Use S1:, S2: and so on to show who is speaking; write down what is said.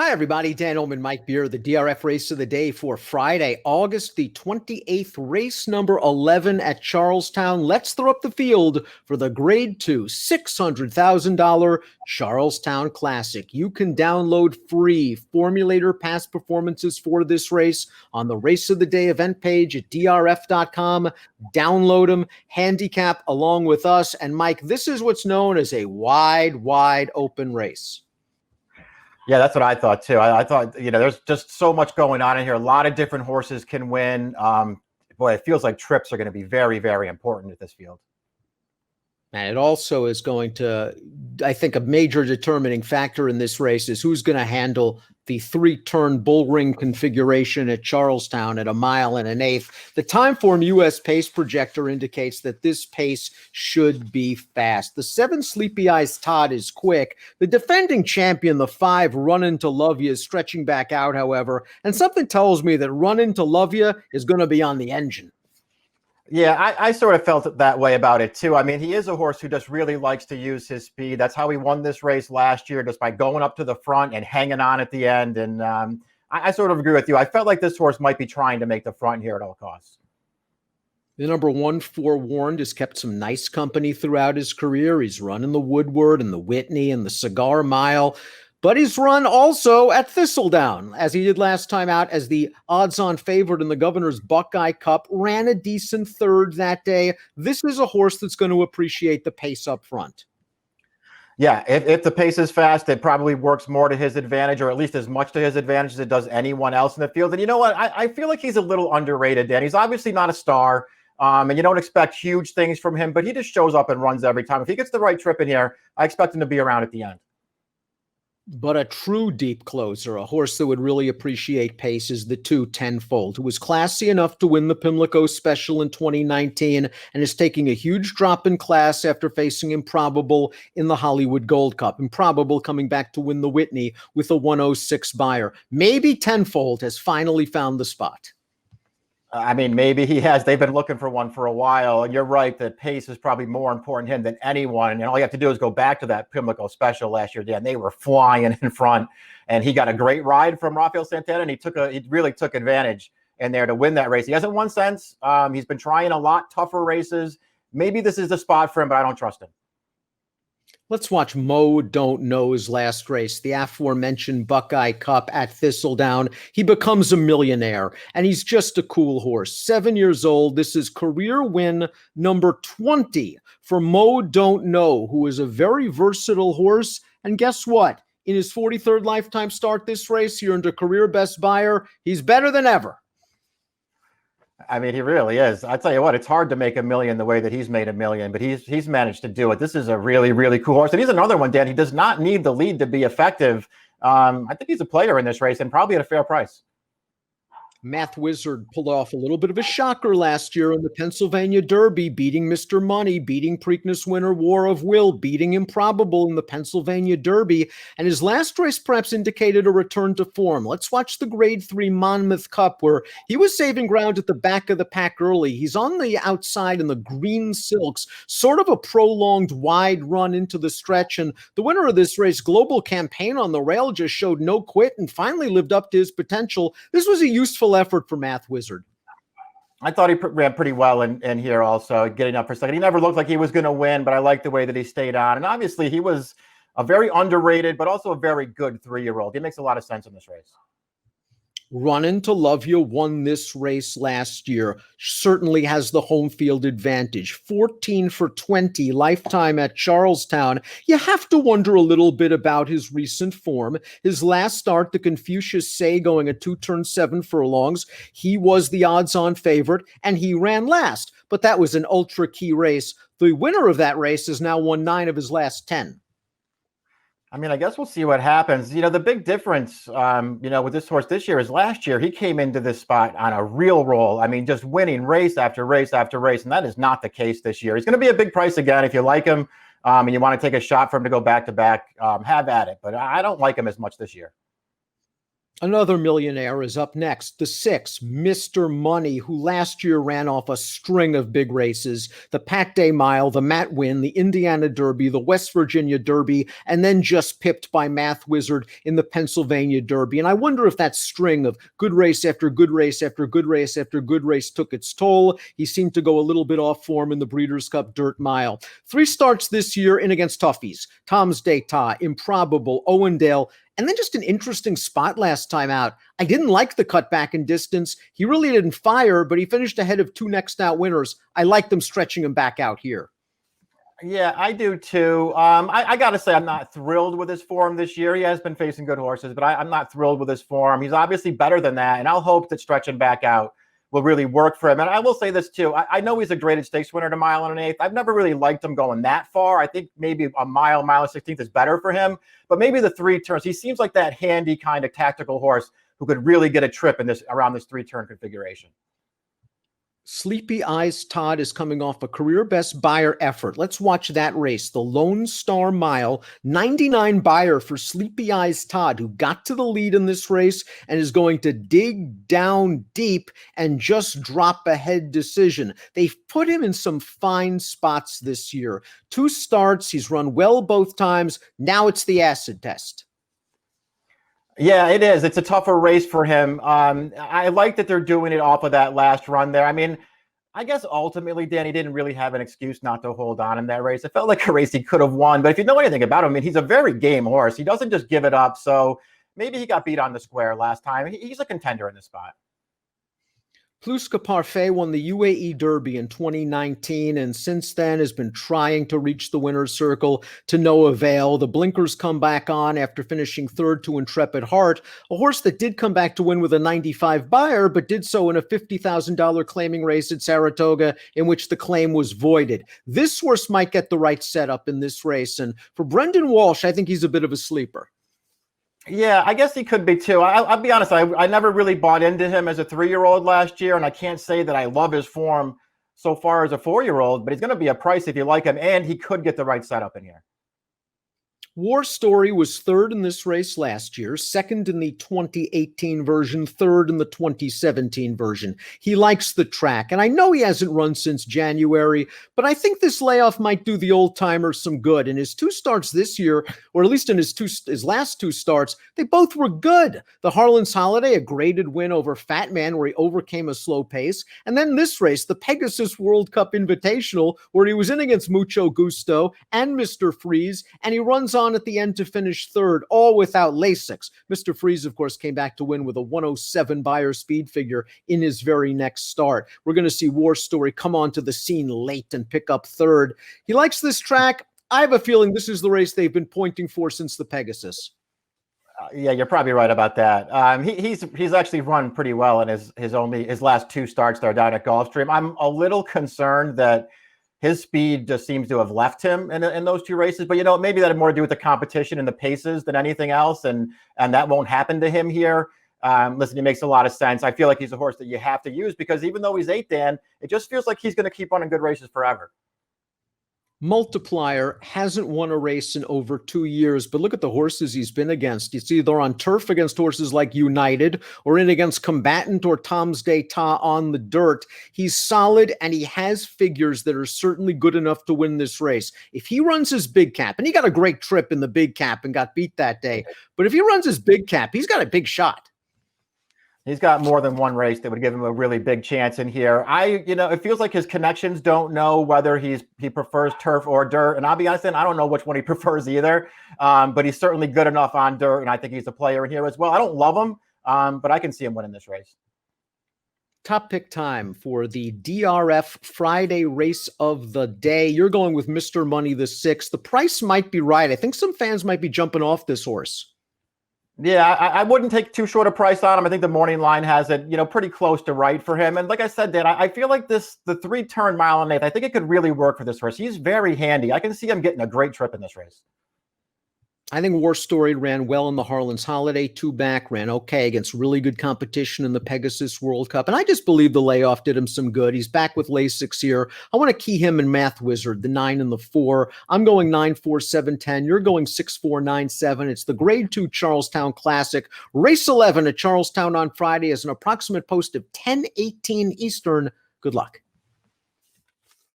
S1: Hi, everybody. Dan Illman, Mike Beer, the DRF race of the day for Friday, August the 28th, race number 11 at Charlestown. Let's throw up the field for the Grade 2 $600,000 Charlestown Classic. You can download free formulator past performances for this race on the Race of the Day event page at DRF.com. Download them, handicap along with us. And Mike, this is what's known as a wide open race.
S2: Yeah, that's what I thought too. I thought, there's just so much going on in here. A lot of different horses can win. Boy, it feels like trips are going to be very, very important at this field.
S1: And it also is going to, I think, a major determining factor in this race is who's going to handle the three-turn bull ring configuration at Charlestown at 1 1/8 miles. The Timeform US pace projector indicates that this pace should be fast. The 7 Sleepy Eyes Todd is quick. The defending champion, the 5 Run Into Love Ya, is stretching back out, however. And something tells me that Run Into Love Ya is going to be on the engine.
S2: Yeah, I sort of felt that way about it too. I mean, he is a horse who just really likes to use his speed. That's how he won this race last year, just by going up to the front and hanging on at the end. And I sort of agree with you. I felt like this horse might be trying to make the front here at all costs.
S1: The number 1, Forewarned, has kept some nice company throughout his career. He's run in the Woodward and the Whitney and the Cigar Mile. But he's run also at Thistledown, as he did last time out as the odds-on favorite in the Governor's Buckeye Cup, ran a decent third that day. This is a horse that's going to appreciate the pace up front.
S2: Yeah, if the pace is fast, it probably works more to his advantage, or at least as much to his advantage as it does anyone else in the field. And you know what? I feel like he's a little underrated, Dan. He's obviously not a star, and you don't expect huge things from him, but he just shows up and runs every time. If he gets the right trip in here, I expect him to be around at the end.
S1: But a true deep closer, a horse that would really appreciate pace, is the 2 Tenfold, who was classy enough to win the Pimlico Special in 2019 and is taking a huge drop in class after facing Improbable in the Hollywood Gold Cup. Improbable coming back to win the Whitney with a 106 buyer. Maybe Tenfold has finally found the spot.
S2: I mean, maybe he has. They've been looking for one for a while. And you're right that pace is probably more important to him than anyone. And all you have to do is go back to that Pimlico Special last year, Dan. They were flying in front, and he got a great ride from Rafael Santana, and he really took advantage in there to win that race. He hasn't won since. He's been trying a lot tougher races. Maybe this is the spot for him, but I don't trust him.
S1: Let's watch Mo Don't Know's last race, the aforementioned Buckeye Cup at Thistledown. He becomes a millionaire, and he's just a cool horse. 7 years old. This is career win number 20 for Mo Don't Know, who is a very versatile horse. And guess what? In his 43rd lifetime start this race, he earned a career best buyer. He's better than ever.
S2: I mean, he really is. I tell you what, it's hard to make $1 million the way that he's made $1 million, but he's managed to do it. This is a really, really cool horse. And he's another one, Dan. He does not need the lead to be effective. I think he's a player in this race and probably at a fair price.
S1: Math Wizard pulled off a little bit of a shocker last year in the Pennsylvania Derby, beating Mr. Money, beating Preakness winner War of Will, beating Improbable in the Pennsylvania Derby. And his last race perhaps indicated a return to form. Let's watch the Grade 3 Monmouth Cup, where he was saving ground at the back of the pack early. He's on the outside in the green silks, sort of a prolonged wide run into the stretch. And the winner of this race, Global Campaign on the Rail, just showed no quit and finally lived up to his potential. This was a useful effort for Math Wizard.
S2: I thought he ran pretty well in here also, getting up for a second. He never looked like he was going to win, but I like the way that he stayed on. And obviously he was a very underrated, but also a very good 3-year-old. He makes a lot of sense in this race.
S1: Run Into Love Ya won this race last year. Certainly has the home field advantage. 14 for 20 lifetime at Charlestown. You have to wonder a little bit about his recent form. His last start, the Confucius Say, going a 2-turn 7 furlongs. He was the odds-on favorite, and he ran last. But that was an ultra-key race. The winner of that race has now won 9 of his last 10.
S2: I mean, I guess we'll see what happens. The big difference, with this horse this year is last year he came into this spot on a real roll. I mean, just winning race after race after race, and that is not the case this year. He's going to be a big price again. If you like him and you want to take a shot for him to go back-to-back, have at it. But I don't like him as much this year.
S1: Another millionaire is up next. The 6, Mr. Money, who last year ran off a string of big races, the Pat Day Mile, the Matt Winn, the Indiana Derby, the West Virginia Derby, and then just pipped by Math Wizard in the Pennsylvania Derby. And I wonder if that string of good race after good race after good race after good race took its toll. He seemed to go a little bit off form in the Breeders' Cup Dirt Mile. 3 starts this year in against toughies: Tom's D'Etat, Improbable, Owendale, and then just an interesting spot last time out. I didn't like the cutback in distance. He really didn't fire, but he finished ahead of 2 next out winners. I like them stretching him back out here.
S2: Yeah, I do too. I got to say, I'm not thrilled with his form this year. He has been facing good horses, but I'm not thrilled with his form. He's obviously better than that, and I'll hope that stretching back out will really work for him. And I will say this too. I know he's a graded stakes winner to mile and an eighth. I've never really liked him going that far. I think maybe a mile and 16th is better for him, but maybe the 3 turns. He seems like that handy kind of tactical horse who could really get a trip in this around this 3-turn configuration.
S1: Sleepy Eyes Todd is coming off a career best Beyer effort. Let's watch that race, the Lone Star Mile. 99 Beyer for Sleepy Eyes Todd, who got to the lead in this race and is going to dig down deep and just drop a head decision. They've put him in some fine spots this year. 2 starts, he's run well both times. Now it's the acid test.
S2: Yeah, it is. It's a tougher race for him. I like that they're doing it off of that last run there. I mean, I guess ultimately, Danny didn't really have an excuse not to hold on in that race. It felt like a race he could have won. But if you know anything about him, I mean, he's a very game horse. He doesn't just give it up. So maybe he got beat on the square last time. He's a contender in this spot.
S1: Pluska Parfait won the UAE Derby in 2019, and since then has been trying to reach the winner's circle to no avail. The blinkers come back on after finishing 3rd to Intrepid Heart, a horse that did come back to win with a 95 Beyer, but did so in a $50,000 claiming race at Saratoga in which the claim was voided. This horse might get the right setup in this race, and for Brendan Walsh, I think he's a bit of a sleeper.
S2: Yeah, I guess he could be too. I'll be honest, I never really bought into him as a 3-year-old last year, and I can't say that I love his form so far as a 4-year-old, but he's going to be a price if you like him, and he could get the right setup in here.
S1: War Story was 3rd in this race last year, 2nd in the 2018 version, 3rd in the 2017 version. He likes the track, and I know he hasn't run since January, but I think this layoff might do the old-timer some good. In his 2 starts this year, or at least in his last 2 starts, they both were good. The Harlan's Holiday, a graded win over Fat Man, where he overcame a slow pace, and then this race, the Pegasus World Cup Invitational, where he was in against Mucho Gusto and Mr. Freeze, and he runs on at the end to finish 3rd, all without Lasix. Mr. Freeze, of course, came back to win with a 107 Beyer speed figure in his very next start. We're going to see War Story come onto the scene late and pick up 3rd. He likes this track. I have a feeling this is the race they've been pointing for since the Pegasus.
S2: Yeah, you're probably right about that. He's actually run pretty well in his last 2 starts there down at Gulfstream. I'm a little concerned that his speed just seems to have left him in those 2 races. But, maybe that had more to do with the competition and the paces than anything else. And that won't happen to him here. Listen, he makes a lot of sense. I feel like he's a horse that you have to use because even though he's 8, Dan, it just feels like he's going to keep running good races forever.
S1: Multiplier hasn't won a race in over 2 years, but look at the horses he's been against. It's either on turf against horses like United or in against Combatant or Tom's D'Etat on the dirt. He's solid, and he has figures that are certainly good enough to win this race. If he runs his big cap, and he got a great trip in the big cap and got beat that day, but if he runs his big cap, he's got a big shot.
S2: He's got more than one race that would give him a really big chance in here. It feels like his connections don't know whether he prefers turf or dirt. And I'll be honest, I don't know which one he prefers either. But he's certainly good enough on dirt, and I think he's a player in here as well. I don't love him, but I can see him winning this race.
S1: Top pick time for the DRF Friday race of the day. You're going with Mr. Money the 6th. The price might be right. I think some fans might be jumping off this horse.
S2: Yeah, I wouldn't take too short a price on him. I think the morning line has it, pretty close to right for him. And like I said, Dan, I feel like the 3-turn mile and eighth, I think it could really work for this horse. He's very handy. I can see him getting a great trip in this race.
S1: I think War Story ran well in the Harlan's Holiday, 2-back, ran okay against really good competition in the Pegasus World Cup. And I just believe the layoff did him some good. He's back with Lasix here. I want to key him in Math Wizard, the 9 and the 4. I'm going 9-4-7-10. You're going 6-4-9-7. It's the Grade 2 Charlestown Classic. Race 11 at Charlestown on Friday is an approximate post of 10:18 Eastern. Good luck.